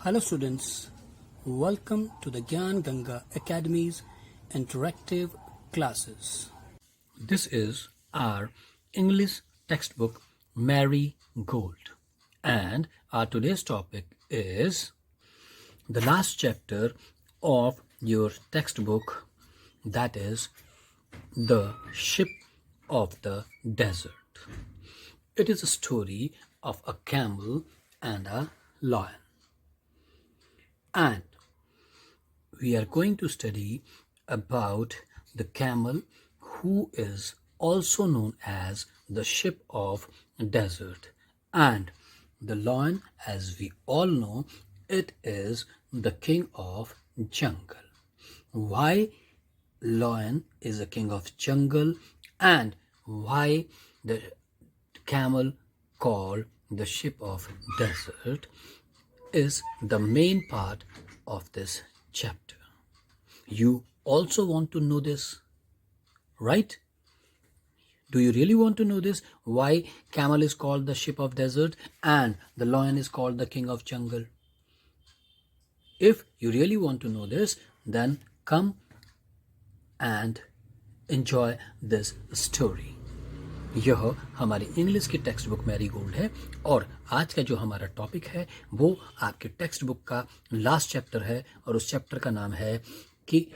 Hello students, welcome to the Gyan Ganga Academy's interactive classes. This is our English textbook Mary Gold, and our today's topic is the last chapter of your textbook, that is The Ship of the Desert. It is a story of a camel and a lion. And we are going to study about the camel, who is also known as the ship of desert, and the lion, as we all know, it is the king of jungle. Why lion is a king of jungle, and why the camel called the ship of desert is the main part of this chapter. You also want to know this, right? Do you really want to know this? Why camel is called the ship of desert and the lion is called the king of jungle? If you really want to know this, then come and enjoy this story. यह हमारी English की text book Marie Gold है और आज का जो हमारा topic है वो आपके टेक्स्ट बुक का लास्ट चैप्टर है और उस चैप्टर का नाम है कि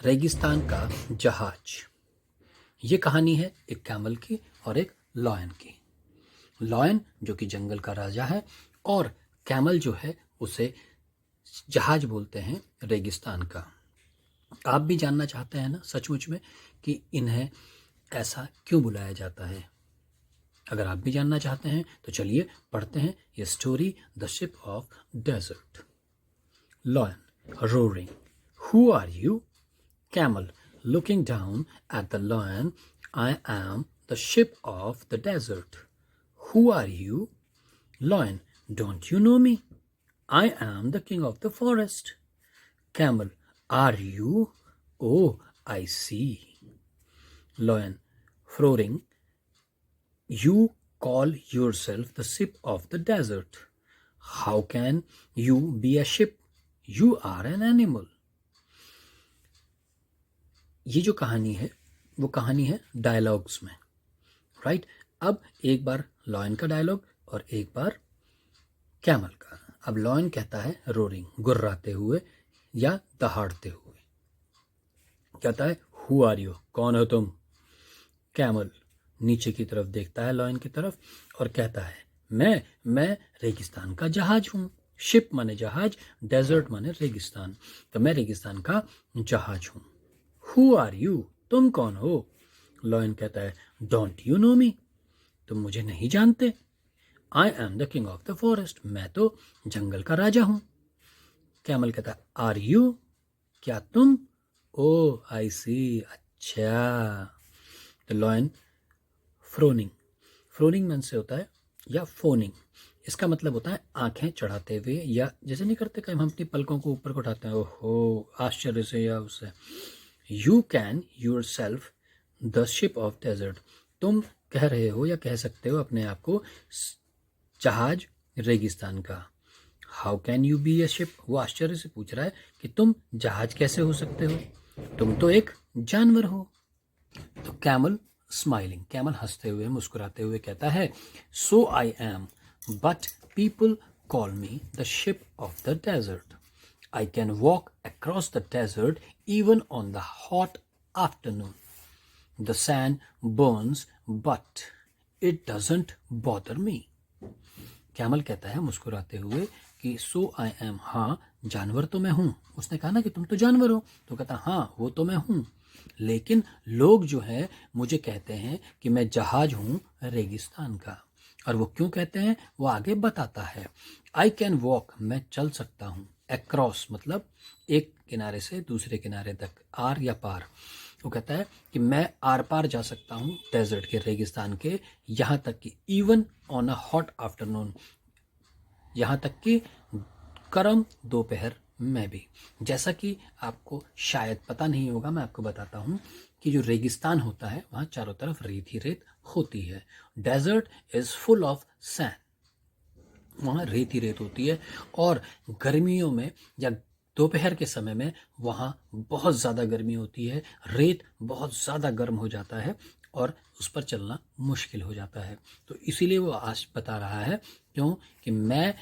रेगिस्तान का जहाज। ये कहानी है एक कैमल की और एक लॉयन की। लॉयन जो कि जंगल का राजा है और कैमल जो है उसे जहाज बोलते हैं रेगिस्तान का। आप भी जानना चाहते हैं ना सचमुच में कि इन्हें ऐसा क्यों बुलाया जाता है? अगर आप भी जानना चाहते हैं तो चलिए पढ़ते हैं ये story the ship of desert. Lion roaring, who are you? Camel looking down at the lion, I am the ship of the desert. Who are you? Lion, don't you know me? I am the king of the forest. Camel, are you? Oh, I see. Lion, roaring, you call yourself the ship of the desert. How can you be a ship? You are an animal. ये जो कहानी है वो कहानी है dialogues में, right? अब एक बार लॉयन का डायलॉग और एक बार कैमल का। अब लॉयन कहता है रोरिंग, गुर्राते हुए या दहाड़ते हुए, कहता है हु आर यू? कौन हो तुम? कैमल नीचे की तरफ देखता है लॉयन की तरफ और कहता है मैं रेगिस्तान का जहाज हूँ। शिप माने जहाज, डेजर्ट माने रेगिस्तान, तो मैं रेगिस्तान का जहाज हूँ। Who are you? तुम कौन हो? लॉयन कहता है डोंट यू नो मी? तुम मुझे नहीं जानते? आई am the king of the forest, मैं तो जंगल का राजा हूँ। कैमल कहता है आर यू? क्या तुम? ओ आई सी, अच्छा। द लॉयन फ्रोनिंग, फ्रोनिंग मन से होता है या फोनिंग, इसका मतलब होता है आंखें चढ़ाते हुए, या जैसे नहीं करते कहीं हम अपनी पलकों को ऊपर को उठाते हैं ओहो आश्चर्य से या उससे। You can yourself the ship of desert, तुम कह रहे हो या कह सकते हो अपने आप को जहाज रेगिस्तान का। How can you be a ship, वो आश्चर्य से पूछ रहा है कि तुम जहाज कैसे हो सकते हो, तुम तो एक जानवर हो। तो कैमल स्माइलिंग, कैमल हंसते हुए मुस्कुराते हुए कहता है so I am, but people call me the ship of the desert. I can walk across the desert even on the hot afternoon. The sand burns but it doesn't bother me. Camel कहता है मुस्कुराते हुए कि सो I M, हाँ जानवर तो मैं हूँ। उसने कहा ना कि तुम तो जानवर हो, तो कहता हाँ वो तो मैं हूँ, लेकिन लोग जो है मुझे कहते हैं कि मैं जहाज हूँ रेगिस्तान का। और वो क्यों कहते हैं वो आगे बताता है। आई कैन वॉक, मैं चल सकता हूँ। अक्रॉस मतलब एक किनारे से दूसरे किनारे तक, आर या पार। वो कहता है कि मैं आर पार जा सकता हूँ डेजर्ट के, रेगिस्तान के, यहाँ तक कि even on a hot afternoon, यहाँ तक कि गर्म दोपहर में भी। जैसा कि आपको शायद पता नहीं होगा, मैं आपको बताता हूँ कि जो रेगिस्तान होता है वहाँ चारों तरफ रेत ही रेत होती है। Desert is full of sand, वहाँ रेत ही रेत होती है, और गर्मियों में या दोपहर के समय में वहाँ बहुत ज़्यादा गर्मी होती है, रेत बहुत ज़्यादा गर्म हो जाता है और उस पर चलना मुश्किल हो जाता है। तो इसीलिए वो आज बता रहा है, क्यों कि मैं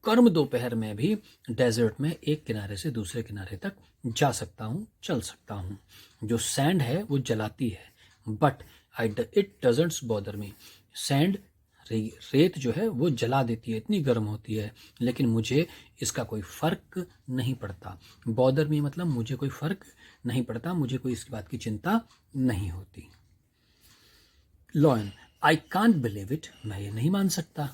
गर्म दोपहर में भी डेजर्ट में एक किनारे से दूसरे किनारे तक जा सकता हूँ, चल सकता हूँ। जो सैंड है वो जलाती है, but it doesn't bother me. Sand रेत जो है वो जला देती है, इतनी गर्म होती है, लेकिन मुझे इसका कोई फ़र्क नहीं पड़ता। बॉदर मी मतलब मुझे कोई फ़र्क नहीं पड़ता, मुझे कोई इस बात की चिंता नहीं होती। Lion, I can't believe it, मैं ये नहीं मान सकता।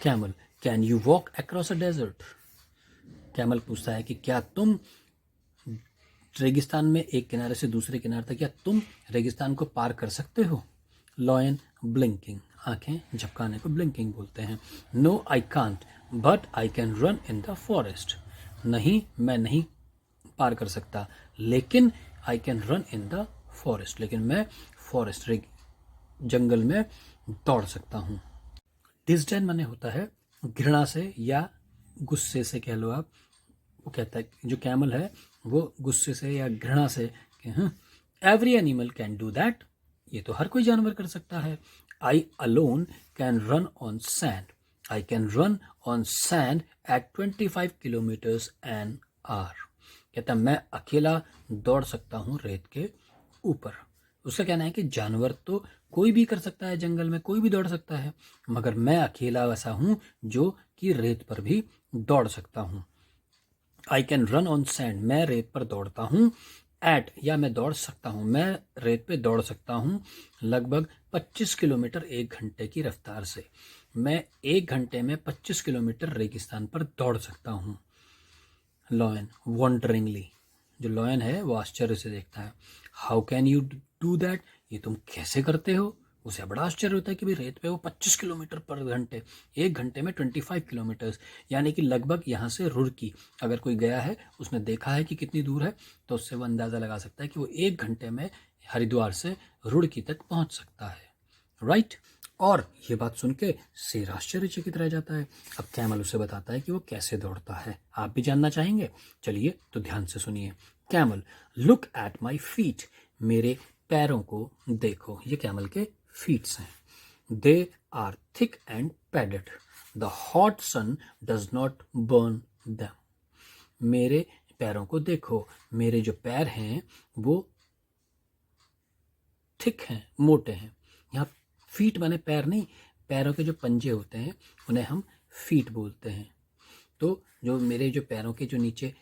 Camel, can you walk across a desert? Camel पूछता है कि क्या तुम रेगिस्तान में एक किनारे से दूसरे किनारे तक, क्या तुम रेगिस्तान को पार कर सकते हो? लॉयन, ब्लिंकिंग, आंखें झपकाने को ब्लिंकिंग बोलते हैं। No I can't, but I can run in the forest. नहीं, मैं नहीं पार कर सकता, लेकिन I can run in the forest, लेकिन मैं फॉरेस्ट जंगल में दौड़ सकता हूँ। डिस्डेन माने होता है घृणा से या गुस्से से कह लो आप। वो कहता है, जो कैमल है वो गुस्से से या घृणा से कि every animal can do that, ये तो हर कोई जानवर कर सकता है। I alone can run on sand, I can run on sand at 25 kilometres an hour. कहता मैं अकेला दौड़ सकता हूँ रेत के ऊपर। उसका कहना है कि जानवर तो कोई भी कर सकता है, जंगल में कोई भी दौड़ सकता है, मगर मैं अकेला वैसा हूँ जो कि रेत पर भी दौड़ सकता हूँ। आई कैन रन ऑन सैंड, मैं रेत पर दौड़ता हूँ। एट, या मैं दौड़ सकता हूँ, मैं रेत पे दौड़ सकता हूँ लगभग 25 किलोमीटर एक घंटे की रफ्तार से। मैं एक घंटे में 25 किलोमीटर रेगिस्तान पर दौड़ सकता हूँ। लॉयन, वॉन्डरिंगली, जो लॉयन है वो आश्चर्य से देखता है। How can you do that, ये तुम कैसे करते हो? उसे बड़ा आश्चर्य होता है कि भाई रेत पे वो 25 किलोमीटर पर घंटे, एक घंटे में 25 किलोमीटर्स, यानी कि लगभग यहाँ से रुड़की, अगर कोई गया है उसने देखा है कि कितनी दूर है, तो उससे वो अंदाज़ा लगा सकता है कि वो एक घंटे में हरिद्वार से रुड़की तक पहुँच सकता है, राइट। और ये बात सुन के शेर आश्चर्यचकित रह जाता है। अब कैमल उसे बताता है कि वो कैसे दौड़ता है। आप भी जानना चाहेंगे? चलिए तो ध्यान से सुनिए। Camel, look at my feet, मेरे पैरों को देखो। ये कैमल के फीट्स हैं। They are thick and padded, the hot sun does not burn them. मेरे पैरों को देखो, मेरे जो पैर हैं वो थिक हैं, मोटे हैं। यहाँ फीट माने पैर नहीं, पैरों के जो पंजे होते हैं उन्हें हम फीट बोलते हैं। तो जो मेरे जो पैरों के जो नीचे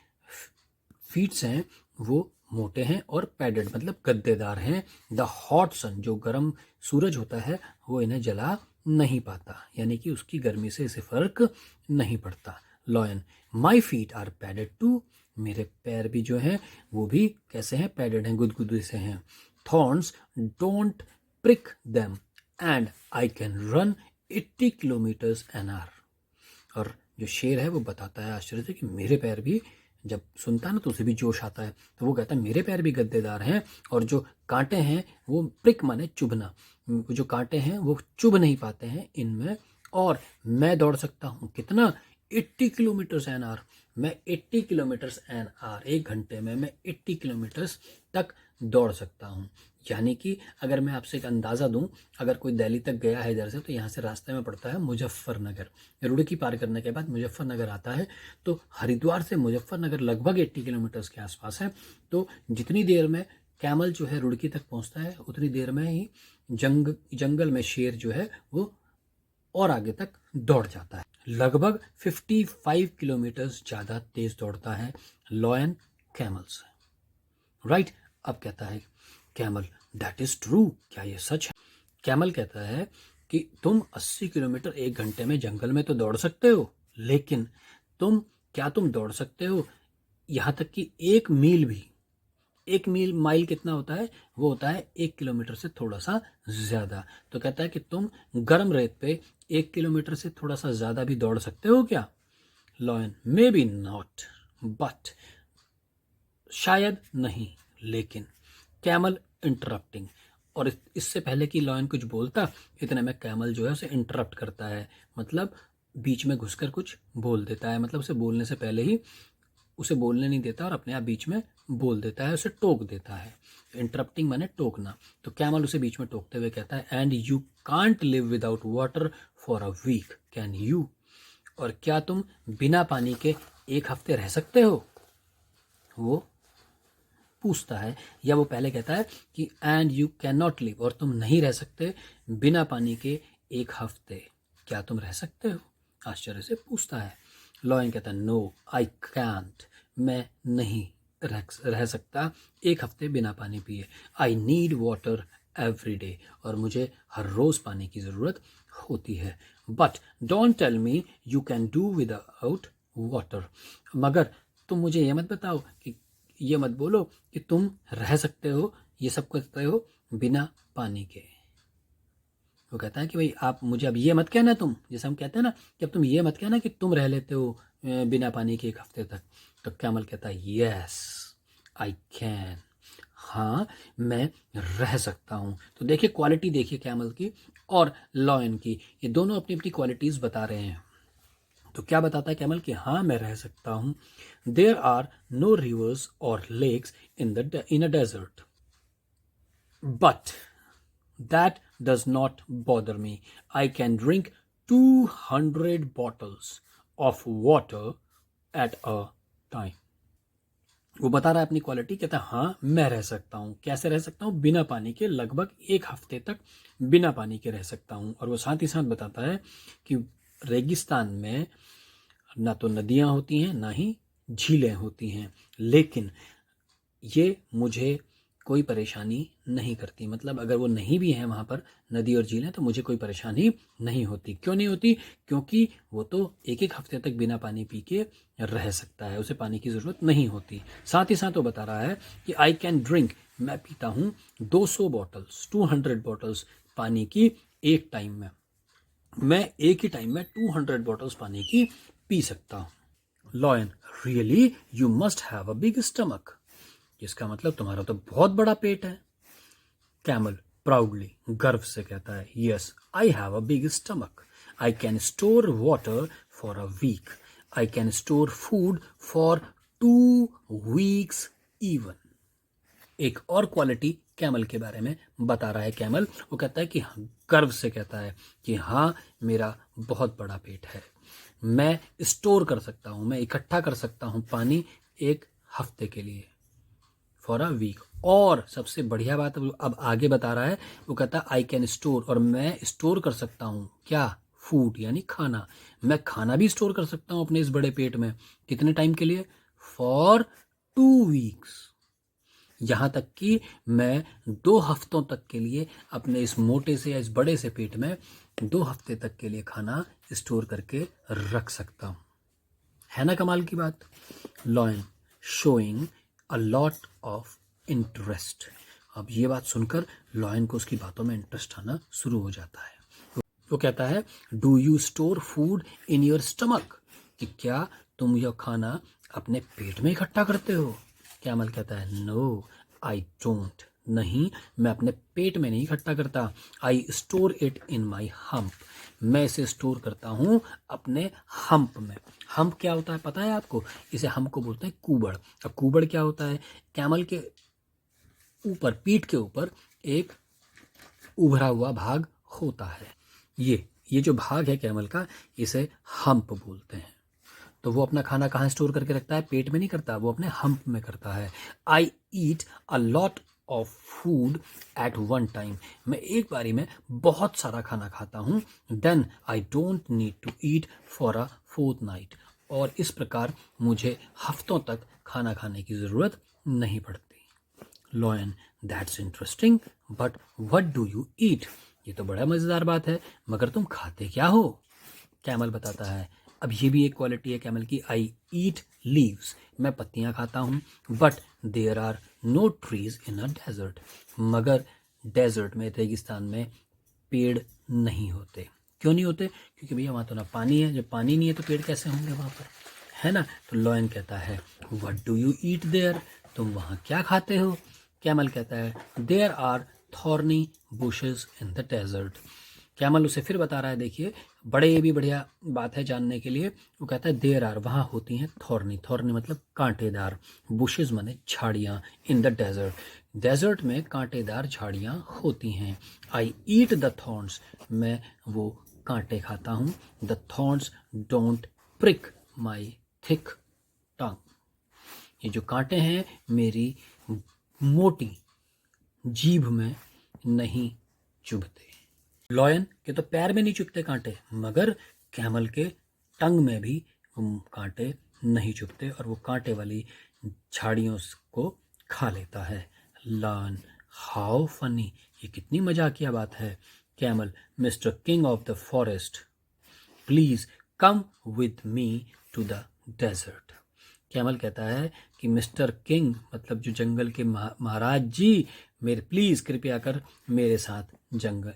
फीट्स हैं वो मोटे हैं, और पैडेड मतलब गद्देदार हैं। द हॉट सन, जो गर्म सूरज होता है वो इन्हें जला नहीं पाता, यानी कि उसकी गर्मी से इसे फर्क नहीं पड़ता। Lion, my feet are padded too, मेरे पैर भी जो हैं वो भी कैसे हैं? पैडेड हैं, गुदगुदे से हैं। Thorns don't prick them and I can run 80 kilometres an our. और जो शेर है वो बताता है आश्चर्य से कि मेरे पैर भी, जब सुनता है ना तो उसे भी जोश आता है, तो वो कहता है मेरे पैर भी गद्देदार हैं, और जो कांटे हैं वो प्रिक माने चुभना, जो कांटे हैं वो चुभ नहीं पाते हैं इनमें, और मैं दौड़ सकता हूँ कितना? 80 किलोमीटर्स एन आवर। मैं 80 किलोमीटर्स एन आवर, एक घंटे में मैं 80 किलोमीटर्स तक दौड़ सकता हूँ। यानी कि अगर मैं आपसे एक अंदाज़ा दूं, अगर कोई दिल्ली तक गया है इधर से, तो यहाँ से रास्ते में पड़ता है मुजफ्फरनगर। रुड़की पार करने के बाद मुजफ्फरनगर आता है, तो हरिद्वार से मुजफ्फरनगर लगभग 80 किलोमीटर्स के आसपास है। तो जितनी देर में कैमल जो है रुड़की तक पहुँचता है, उतनी देर में ही जंगल में शेर जो है वो और आगे तक दौड़ जाता है। लगभग 55 किलोमीटर्स ज़्यादा तेज दौड़ता है लॉयन कैमल से, राइट। अब कहता है कैमल, दैट इज ट्रू, क्या ये सच है? कैमल कहता है कि तुम 80 किलोमीटर एक घंटे में जंगल में तो दौड़ सकते हो, लेकिन तुम दौड़ सकते हो यहाँ तक कि 1 मील भी? 1 मील, माइल कितना होता है? वो होता है 1 किलोमीटर से थोड़ा सा ज़्यादा। तो कहता है कि तुम गर्म रेत पे 1 किलोमीटर से थोड़ा सा ज़्यादा भी दौड़ सकते हो क्या? Lion, may be not, but, शायद नहीं, लेकिन। कैमल इंटरप्टिंग, और इससे पहले कि लॉयन कुछ बोलता, इतने में कैमल जो है उसे इंटरप्ट करता है, मतलब बीच में घुसकर कुछ बोल देता है, मतलब उसे बोलने से पहले ही उसे बोलने नहीं देता और अपने आप बीच में बोल देता है, उसे टोक देता है। इंटरप्टिंग माने टोकना। तो कैमल उसे बीच में टोकते हुए कहता है and you can't live without water for a week, can you? और क्या तुम बिना पानी के एक हफ्ते रह सकते हो? वो पूछता है, या वो पहले कहता है कि and you can not live, और तुम नहीं रह सकते बिना पानी के एक हफ्ते, क्या तुम रह सकते हो? आश्चर्य से पूछता है। लॉयन कहता है नो आई कैंट, मैं नहीं रह सकता एक हफ्ते बिना पानी पिए। I need water every day, और मुझे हर रोज पानी की जरूरत होती है। But don't tell me you can do without water, मगर तुम मुझे ये मत बताओ कि ये मत बोलो कि तुम रह सकते हो, ये सब करते हो बिना पानी के। वो कहता है कि भाई आप मुझे अब ये मत कहना, तुम जैसे हम कहते हैं ना कि अब तुम ये मत कहना कि तुम रह लेते हो बिना पानी के एक हफ्ते तक। तो कैमल कहता है यस आई कैन, हाँ मैं रह सकता हूँ। तो देखिए क्वालिटी, देखिए कैमल की और लॉयन की, ये दोनों अपनी अपनी क्वालिटीज़ बता रहे हैं। तो क्या बताता है कैमल कि हाँ मैं रह सकता हूँ। देयर आर नो रिवर्स और lakes in a desert, but that does not bother me, I can drink 200 bottles of water at a time. वो बता रहा है अपनी क्वालिटी, कहता है हाँ मैं रह सकता हूँ। कैसे रह सकता हूँ? बिना पानी के लगभग एक हफ्ते तक बिना पानी के रह सकता हूँ। और वो साथ ही साथ बताता है कि रेगिस्तान में ना तो नदियाँ होती हैं ना ही झीलें होती हैं, लेकिन ये मुझे कोई परेशानी नहीं करती। मतलब अगर वो नहीं भी है वहाँ पर नदी और झीलें, तो मुझे कोई परेशानी नहीं होती। क्यों नहीं होती? क्योंकि वो तो एक एक हफ्ते तक बिना पानी पी के रह सकता है, उसे पानी की ज़रूरत नहीं होती। साथ ही साथ वो बता रहा है कि आई कैन ड्रिंक, मैं पीता हूँ 200 बॉटल्स 200 बॉटल्स पानी की एक टाइम में। मैं एक ही टाइम में 200 बॉटल्स पानी की पी सकता हूँ। Lion really you must have a big stomach, इसका मतलब तुम्हारा तो बहुत बड़ा पेट है। कैमल प्राउडली, गर्व से कहता है yes I have a big stomach, I can store water for a week, I can store food for 2 weeks even. एक और क्वालिटी कैमल के बारे में बता रहा है कैमल। वो कहता है कि गर्व से कहता है कि हाँ मेरा बहुत बड़ा पेट है, मैं स्टोर कर सकता हूँ, मैं इकट्ठा कर सकता हूँ पानी एक हफ्ते के लिए, फॉर अ वीक। और सबसे बढ़िया बात अब आगे बता रहा है, वो कहता है आई कैन स्टोर, और मैं स्टोर कर सकता हूँ क्या? फूड यानी खाना। मैं खाना भी स्टोर कर सकता हूँ अपने इस बड़े पेट में। कितने टाइम के लिए? For 2 weeks. यहाँ तक कि मैं 2 हफ्तों तक के लिए अपने इस मोटे से या इस बड़े से पेट में 2 हफ्ते तक के लिए खाना स्टोर करके रख सकता हूँ। है ना कमाल की बात? Lion showing a lot of interest. अब ये बात सुनकर लॉयन को उसकी बातों में इंटरेस्ट आना शुरू हो जाता है। वो कहता है do you store food in your stomach, कि क्या तुम यह खाना अपने पेट में इकट्ठा करते हो? कैमल कहता है नो आई डोंट, नहीं मैं अपने पेट में नहीं इकट्ठा करता। I store it in my hump, मैं इसे स्टोर करता हूँ अपने हम्प में। हम्प क्या होता है पता है आपको? इसे हम्प को बोलते हैं कूबड़। अब कूबड़ क्या होता है? कैमल के ऊपर, पीठ के ऊपर एक उभरा हुआ भाग होता है। ये जो भाग है कैमल का, इसे हम्प बोलते हैं। तो वो अपना खाना कहाँ स्टोर करके रखता है? पेट में नहीं करता, वो अपने हम्प में करता है। I eat a lot of food at one time, मैं एक बारी में बहुत सारा खाना खाता हूँ। Then I don't need to eat for a fortnight, और इस प्रकार मुझे हफ्तों तक खाना खाने की ज़रूरत नहीं पड़ती। Lion that's interesting but what do you ईट, ये तो बड़ा मज़ेदार बात है, मगर तुम खाते क्या हो? कैमल बताता है, अब ये भी एक क्वालिटी है कैमल की, आई ईट लीव्स, मैं पत्तियाँ खाता हूँ। But there are no trees in a desert, मगर डेजर्ट में, रेगिस्तान में पेड़ नहीं होते। क्यों नहीं होते? क्योंकि भैया वहाँ तो ना पानी है, जब पानी नहीं है तो पेड़ कैसे होंगे वहाँ पर, है ना? तो लॉयन कहता है what do you eat there, तुम वहाँ क्या खाते हो? कैमल कहता है there are thorny bushes in the desert, camel उसे फिर बता रहा है, देखिए बड़े ये भी बढ़िया बात है जानने के लिए। वो कहता है देयर आर, वहाँ होती हैं थॉर्नी, थॉर्नी मतलब कांटेदार, बुशेस माने झाड़ियाँ, इन द डेजर्ट, डेजर्ट में कांटेदार झाड़ियाँ होती हैं। आई ईट द थॉर्न्स, मैं वो कांटे खाता हूँ। The thorns don't prick my thick tongue, ये जो कांटे हैं मेरी मोटी जीभ में नहीं चुभते। लॉयन के तो पैर में नहीं चुभते कांटे, मगर कैमल के टंग में भी कांटे नहीं चुभते और वो कांटे वाली झाड़ियों को खा लेता है। लॉयन, हाउ फनी, ये कितनी मजाकिया बात है। Camel, mister king of the forest, please come with me to the desert. Camel कहता है कि मिस्टर किंग मतलब जो जंगल के महाराज जी, मेरे प्लीज कृपया कर मेरे साथ जंगल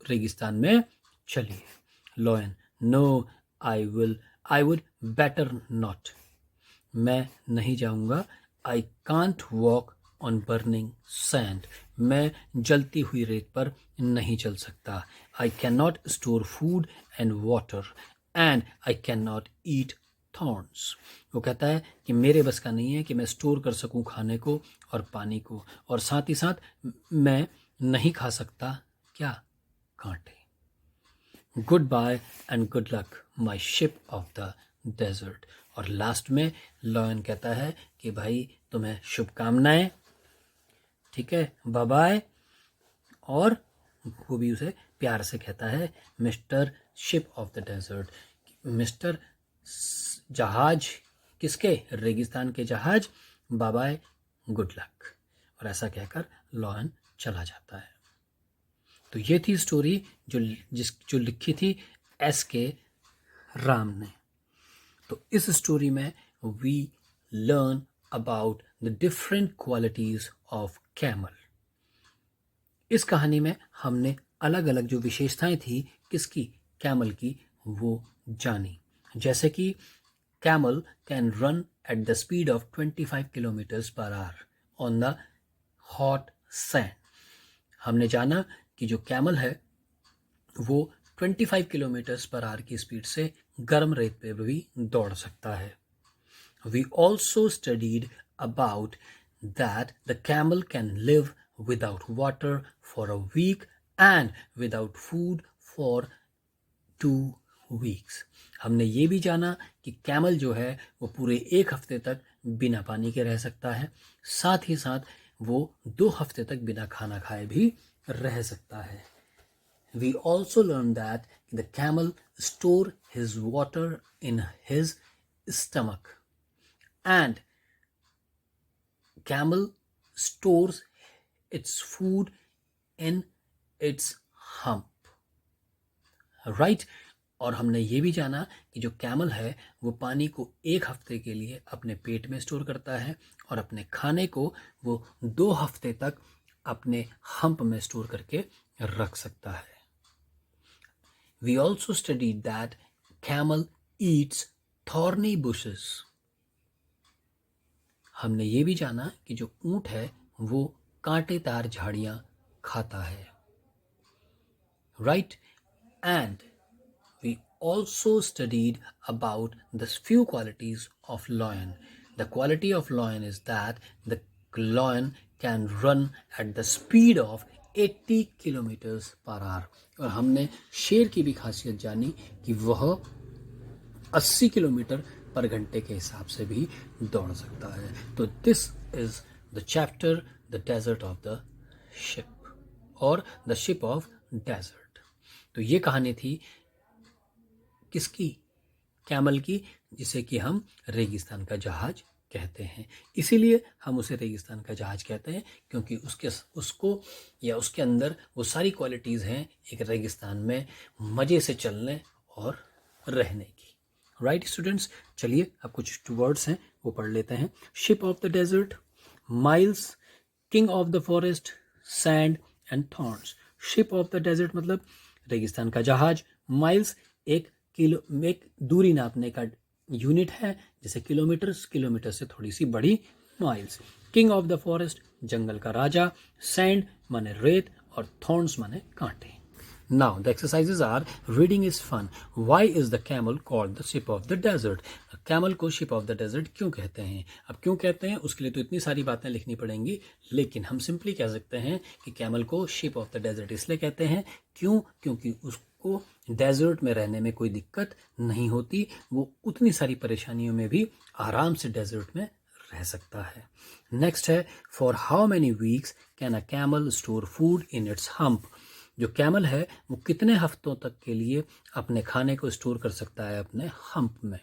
रेगिस्तान में चलिए। Lion, no I would better not, मैं नहीं जाऊंगा। I can't walk on burning sand, मैं जलती हुई रेत पर नहीं चल सकता। I can not store food and water and I can not eat thorns. वो कहता है कि मेरे बस का नहीं है कि मैं स्टोर कर सकूं खाने को और पानी को, और साथ ही साथ मैं नहीं खा सकता क्या, कांटे। Goodbye and good luck my ship of the desert. और लास्ट में लॉयन कहता है कि भाई तुम्हें शुभकामनाएं, ठीक है, बाय बाय। और वो भी उसे प्यार से कहता है mister ship of the desert, mister जहाज, किसके, रेगिस्तान के जहाज, बाय बाय, गुड लक। और ऐसा कहकर लॉयन चला जाता है। तो ये थी स्टोरी जो लिखी थी S.K. राम ने। तो इस स्टोरी में we learn about the different qualities of camel. इस कहानी में हमने अलग अलग जो विशेषताएं थी किसकी, कैमल की, वो जानी। जैसे कि camel can run at the speed of 25 kilometres per hour on the hot sand. हमने जाना कि जो कैमल है वो 25 किलोमीटर्स पर आवर की स्पीड से गर्म रेत पे भी दौड़ सकता है। We also studied about that the camel can live without water for a week and without food for 2 weeks. हमने ये भी जाना कि कैमल जो है वो पूरे 1 हफ्ते तक बिना पानी के रह सकता है, साथ ही साथ वो 2 हफ्ते तक बिना खाना खाए भी रह सकता है। We also learned that the camel store his water in his stomach and camel stores its food in its hump, right? और हमने ये भी जाना कि जो कैमल है वो पानी को 1 हफ्ते के लिए अपने पेट में स्टोर करता है और अपने खाने को वो 2 हफ्ते तक अपने हम्प में स्टोर करके रख सकता है। We also studied that camel eats thorny bushes. हमने ये भी जाना कि जो ऊंट है वो कांटेदार झाड़ियां खाता है, right? And we also studied about the few qualities of lion. The quality of lion is that the lion can run at the speed of 80 kilometres per hour. और हमने शेर की भी खासियत जानी कि वह 80 किलोमीटर पर घंटे के हिसाब से भी दौड़ सकता है। तो this is the chapter the desert of the ship और द शिप ऑफ डेजर्ट। तो ये कहानी थी किसकी, कैमल की, जिसे कि हम रेगिस्तान का जहाज कहते हैं। इसीलिए हम उसे रेगिस्तान का जहाज कहते हैं क्योंकि उसको या उसके अंदर वो सारी क्वालिटीज़ हैं एक रेगिस्तान में मज़े से चलने और रहने की। राइट स्टूडेंट्स, चलिए अब कुछ वर्ड्स हैं वो पढ़ लेते हैं। Ship of the desert, miles, king of the forest, sand and thorns. Ship of the desert मतलब रेगिस्तान का जहाज। माइल्स एक दूरी नापने का यूनिट है, जैसे किलोमीटर से थोड़ी सी बड़ी miles. King of the forest जंगल का राजा। सैंड माने रेत और थॉर्न्स माने कांटे। Now, the exercises are reading is fun. Why is the camel called the ship of the desert? Camel को शिप ऑफ द डेजर्ट क्यों कहते हैं? अब क्यों कहते हैं उसके लिए तो इतनी सारी बातें लिखनी पड़ेंगी, लेकिन हम सिंपली कह सकते हैं कि कैमल को शिप ऑफ द डेजर्ट इसलिए कहते हैं क्योंकि उसको डेजर्ट में रहने में कोई दिक्कत नहीं होती, वो उतनी सारी परेशानियों में भी आराम से डेजर्ट में रह सकता है। नेक्स्ट है, for how many weeks can a camel store food in its hump? जो कैमल है वो कितने हफ्तों तक के लिए अपने खाने को स्टोर कर सकता है अपने हम्प में?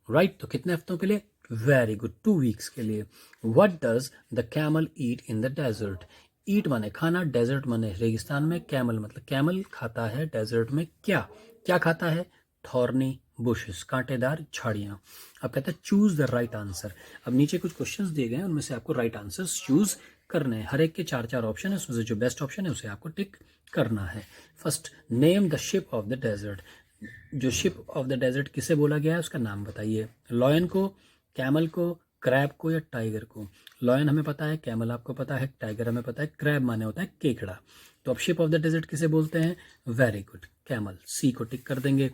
राइट, तो कितने हफ्तों के लिए? वेरी गुड, 2 वीक्स के लिए। What does the camel eat in the desert? Eat माने खाना, डेजर्ट माने रेगिस्तान में, कैमल मतलब कैमल खाता है डेजर्ट में क्या क्या खाता है? थॉर्नी बुशेस, कांटेदार झाड़ियां। अब कहते हैं चूज द राइट आंसर। अब नीचे कुछ क्वेश्चंस दिए गए हैं, उनमें से आपको राइट आंसर्स चूज करने हैं। हर एक के 4 ऑप्शन है, उसमें से जो बेस्ट ऑप्शन है उसे आपको टिक करना है। First, name the ship of the desert. जो शिप ऑफ द डेजर्ट किसे बोला गया है उसका नाम बताइए। लॉयन को, कैमल को, क्रैब को या टाइगर को? लॉयन हमें पता है, कैमल आपको पता है, टाइगर हमें पता है, क्रैब माने होता है केकड़ा। तो अब शिप ऑफ द डेजर्ट किसे बोलते हैं? Very good, camel. सी को टिक कर देंगे।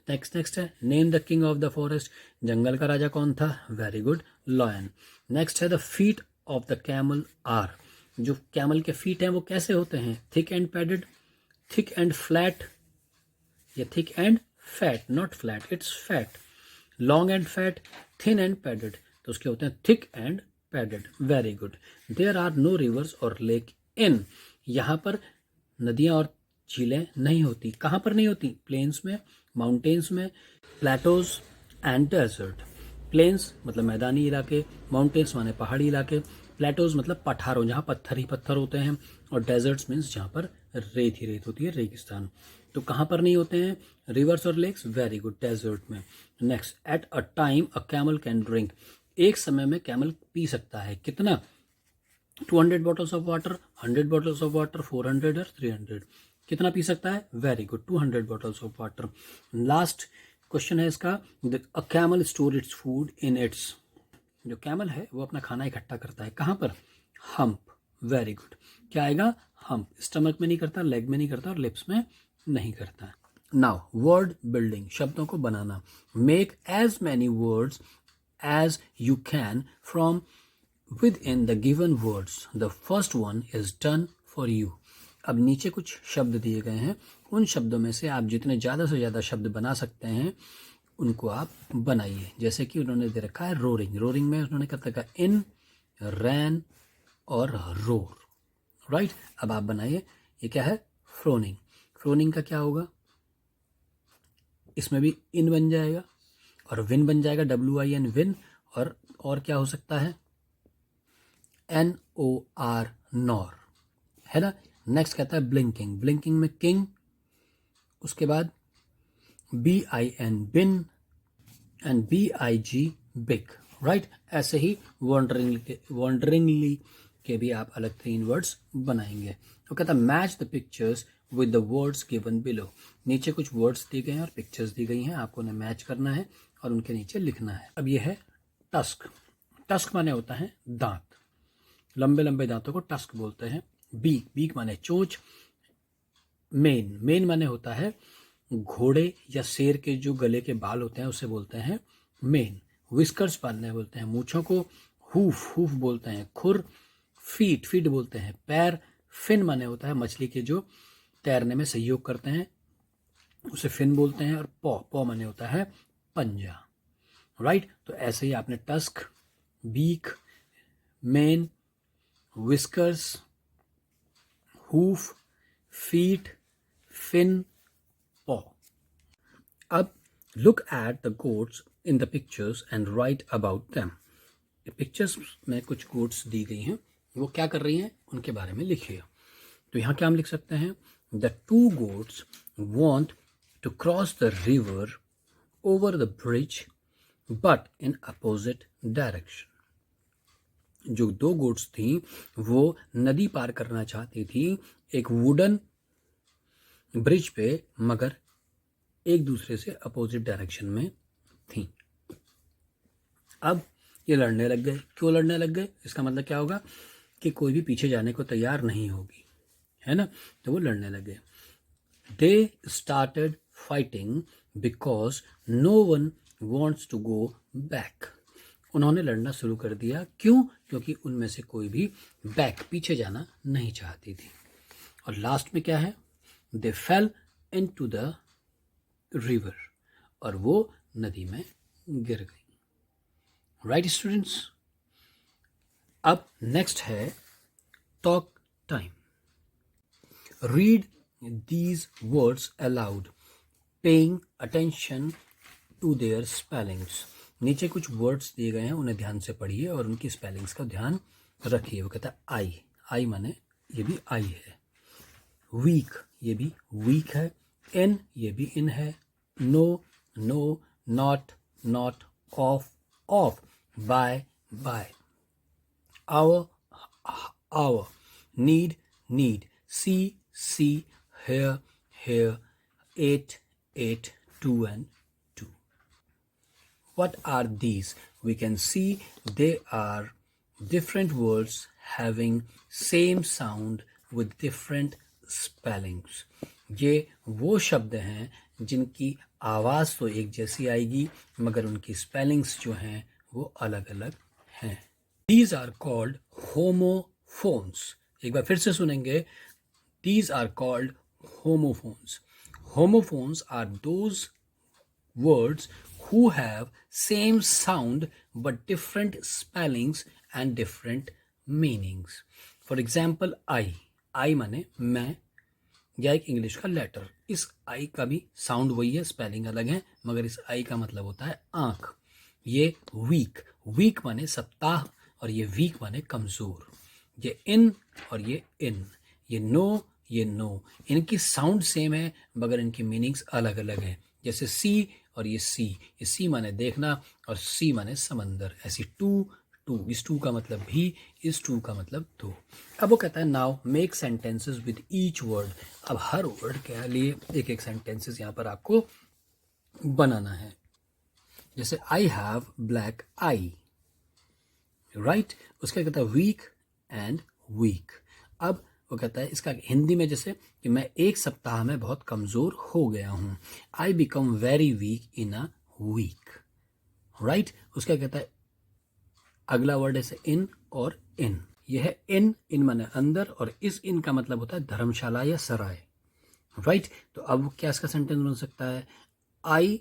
नेक्स्ट है, name the king of the forest. जंगल का राजा कौन था? Very good, lion. नेक्स्ट है, the feet of the camel are. जो कैमल के फीट हैं वो कैसे होते हैं? Thick and padded, thick and flat, या thick and fat, not flat, it's fat. Long and fat, thin and padded, तो उसके होते हैं thick and padded. Very good. There are no rivers और लेक इन। यहाँ पर नदियाँ और झीलें नहीं होती। कहाँ पर नहीं होती? प्लेन्स में, माउंटेन्स में, प्लेटोज एंड डेजर्ट। प्लेन्स मतलब मैदानी इलाके, माउंटेन्स माने पहाड़ी इलाके, प्लेटोज मतलब पठारों जहाँ पत्थर ही पत्थर होते हैं, और डेजर्ट्स मीन्स जहाँ पर रेत ही रेत होती है, रेगिस्तान। तो कहाँ पर नहीं होते हैं? रिवर्स और लेक्स। वेरी गुड, डेजर्ट में। Next, eight a time a camel can drink. एक समय में कैमल पी सकता है कितना? 200 bottles of water, 100 bottles of water, 400 और 300। कितना पी सकता है? Very good, 200 bottles of water. Last question है इसका, a camel store its food in its. जो कैमल है वो अपना खाना इकट्ठा करता है कहाँ पर? हम्प। वेरी गुड, क्या आएगा? हम्प। स्टमक में नहीं करता, लेग में नहीं करता, और लिप्स में नहीं करता। नाउ, वर्ड बिल्डिंग, शब्दों को बनाना। Make as many words as you can from within the given words. The first one is done for you. अब नीचे कुछ शब्द दिए गए हैं, उन शब्दों में से आप जितने ज़्यादा से ज़्यादा शब्द बना सकते हैं उनको आप बनाइए। जैसे कि उन्होंने दे रखा है रोरिंग, रोरिंग में उन्होंने क्या रखा? इन, रैन और रोर। राइट, अब आप बनाइए। ये क्या है? फ्रोनिंग। फ्रोनिंग का क्या होगा? इसमें भी इन बन जाएगा, और विन बन जाएगा, WIN, विन। और क्या हो सकता है? NOR, नॉर, है ना। नेक्स्ट कहता है ब्लिंकिंग, ब्लिंकिंग में किंग, उसके बाद BIN, bin, and BIG, big. Right, ऐसे ही वॉन्डरिंगली के भी आप अलग 3 वर्ड्स बनाएंगे। तो कहता है match the pictures with the words given below. नीचे कुछ वर्ड्स दिए गए हैं और पिक्चर्स दी गई हैं, आपको उन्हें मैच करना है और उनके नीचे लिखना है। अब ये है टस्क। टस्क माने होता है दांत, लंबे लंबे दांतों को टस्क बोलते हैं। बीक, बीक माने चोंच। मेन, मेन माने होता है घोड़े या शेर के जो गले के बाल होते हैं उसे बोलते हैं मेन। विस्कर्स पालने बोलते हैं मूछों को। हूफ, हूफ बोलते हैं खुर। फीट, फीट बोलते हैं पैर। फिन माने होता है मछली के जो तैरने में सहयोग करते हैं उसे फिन बोलते हैं। और पॉ, पॉ माने होता है पंजा। राइट, तो ऐसे ही आपने tusk, beak, mane, whiskers, hoof, feet, fin, paw. अब look at the goats in the pictures and write about them. Pictures में कुछ गोट्स दी गई हैं, वो क्या कर रही हैं उनके बारे में लिखिए। तो यहाँ क्या हम लिख सकते हैं? The 2 goats want to cross the river over the bridge but in opposite direction. जो 2 गोट्स थी वो नदी पार करना चाहती थी एक वुडन ब्रिज पे, मगर एक दूसरे से अपोजिट डायरेक्शन में थी। अब ये लड़ने लग गए। क्यों लड़ने लग गए? इसका मतलब क्या होगा कि कोई भी पीछे जाने को तैयार नहीं होगी, है ना। तो वो लड़ने लग गए। They started fighting because no one wants to go back. उन्होंने लड़ना शुरू कर दिया, क्यों? क्योंकि उनमें से कोई भी बैक, पीछे जाना नहीं चाहती थी। और लास्ट में क्या है? They fell into the river, और वो नदी में गिर गई। राइट स्टूडेंट्स, अब नेक्स्ट है talk time. Read these words aloud, paying attention to their spellings. नीचे कुछ वर्ड्स दिए गए हैं, उन्हें ध्यान से पढ़िए और उनकी स्पेलिंग्स का ध्यान रखिए। वो कहता है आई, आई माने ये भी आई है। वीक, ये भी वीक है। इन, ये भी इन है। No, know, not, knot. Of, off. By, bye. Our, hour. Need, knead. See, sea. Here, here. 8, 8, 2 and 2. What are these? We can see they are different words having same sound with different spellings. ये वो शब्द हैं जिनकी आवाज़ तो एक जैसी आएगी मगर उनकी स्पेलिंग्स जो हैं वो अलग अलग हैं। These are called homophones. एक बार फिर से सुनेंगे। These are called homophones. Homophones are those words who have same sound but different spellings and different meanings. For example, I माने मैं, या एक इंग्लिश का लेटर। इस आई का भी साउंड वही है, स्पेलिंग अलग है, मगर इस आई का मतलब होता है आंख। ये वीक, वीक माने सप्ताह, और ये वीक माने कमजोर। ये इन और ये इन। ये नो, ये नो। इनकी साउंड सेम है मगर इनकी मीनिंग्स अलग अलग हैं। जैसे सी और ये सी। ये सी माने देखना और सी माने समंदर। ऐसी टू, टू। इस टू का मतलब भी, इस टू का मतलब दो। अब वो कहता है now make sentences with each word. अब हर वर्ड के लिए एक एक सेंटेंसेस यहाँ पर आपको बनाना है। जैसे I have black I, right. उसका कहता है वीक एंड वीक। अब वो कहता है इसका हिंदी में जैसे कि मैं एक सप्ताह में बहुत कमज़ोर हो गया हूँ। I become very weak in a week, right. उसका कहता है अगला वर्ड है इन और इन। यह है इन, इन माने अंदर, और इस इन का मतलब होता है धर्मशाला या सराय, राइट। तो अब क्या इसका सेंटेंस बन सकता है? I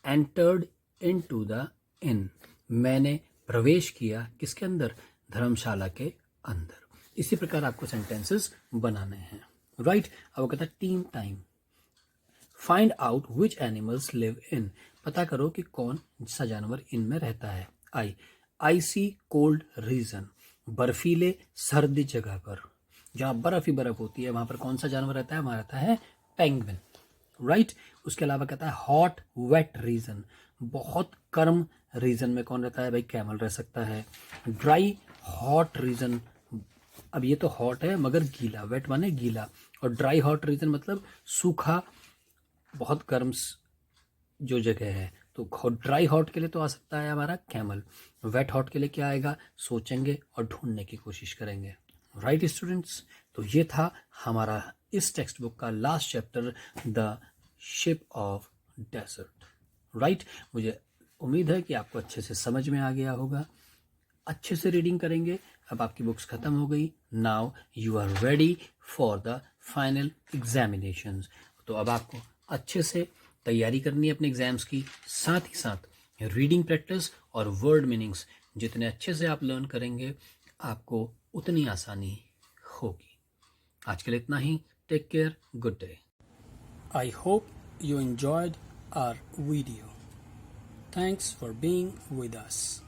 entered into the inn. मैंने प्रवेश किया किसके अंदर? धर्मशाला के अंदर। इसी प्रकार आपको सेंटेंसेस बनाने हैं, राइट। अब वो कहता है team time. Find out which animals live in. पता करो कि कौन सा जानवर इनमें रहता है। आई सी कोल्ड रीजन। बर्फीले सर्दी जगह पर, जहाँ बर्फ ही बर्फ होती है, वहां पर कौन सा जानवर रहता है? वहां रहता है पेंगुइन, राइट। उसके अलावा कहता है हॉट वेट रीजन। बहुत गर्म रीजन में कौन रहता है? भाई कैमल रह सकता है। ड्राई हॉट रीजन, अब ये तो हॉट है मगर गीला, वेट माने गीला, और ड्राई हॉट रीजन मतलब सूखा बहुत गर्म जो जगह है। तो ड्राई हॉट के लिए तो आ सकता है हमारा कैमल। वेट हॉट के लिए क्या आएगा? सोचेंगे और ढूंढने की कोशिश करेंगे, राइट स्टूडेंट्स। तो ये था हमारा इस टेक्स्ट बुक का last chapter, the ship of desert, right. मुझे उम्मीद है कि आपको अच्छे से समझ में आ गया होगा। अच्छे से रीडिंग करेंगे। अब आपकी बुक्स खत्म हो गई। Now you are ready for the final examinations. तो अब आपको अच्छे से तैयारी करनी है अपने एग्जाम्स की, साथ ही साथ रीडिंग प्रैक्टिस और वर्ड मीनिंग्स जितने अच्छे से आप लर्न करेंगे आपको उतनी आसानी होगी। आज के लिए इतना ही। Take care, good day. I hope you enjoyed our video. Thanks for being with us.